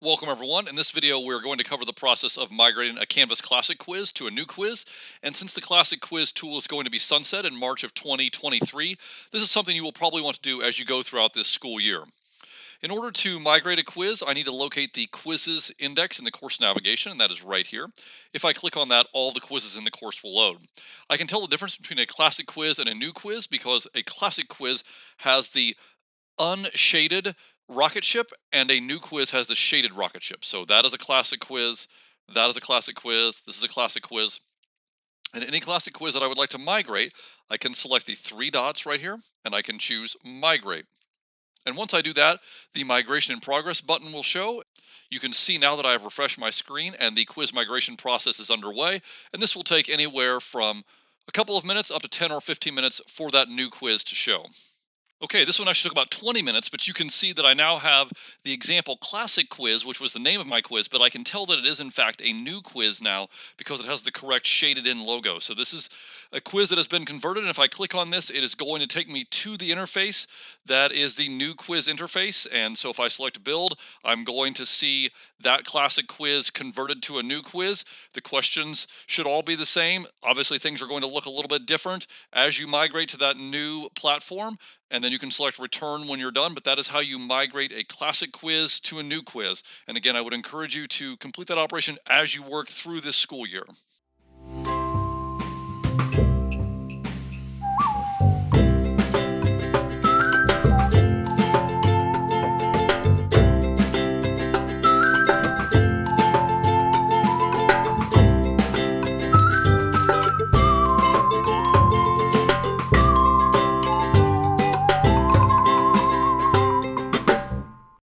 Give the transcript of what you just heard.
Welcome everyone. In this video, we're going to cover the process of migrating a Canvas Classic quiz to a new quiz. And since the Classic quiz tool is going to be sunset in March of 2023, this is something you will probably want to do as you go throughout this school year. In order to migrate a quiz, I need to locate the quizzes index in the course navigation, and that is right here. If I click on that, all the quizzes in the course will load. I can tell the difference between a classic quiz and a new quiz because a classic quiz has the unshaded rocket ship, and a new quiz has the shaded rocket ship. So that is a classic quiz. That is a classic quiz. This is a classic quiz. And any classic quiz that I would like to migrate, I can select the three dots right here, and I can choose migrate. And once I do that, the migration in progress button will show. You can see now that I have refreshed my screen and the quiz migration process is underway. And this will take anywhere from a couple of minutes up to 10 or 15 minutes for that new quiz to show. Okay, this one actually took about 20 minutes, but you can see that I now have the example classic quiz, which was the name of my quiz, but I can tell that it is in fact a new quiz now because it has the correct shaded in logo. So this is a quiz that has been converted, and if I click on this, it is going to take me to the interface that is the new quiz interface. And so if I select build, I'm going to see that classic quiz converted to a new quiz. The questions should all be the same. Obviously, things are going to look a little bit different as you migrate to that new platform, and then you can select return when you're done. But that is how you migrate a classic quiz to a new quiz. And again, I would encourage you to complete that operation as you work through this school year.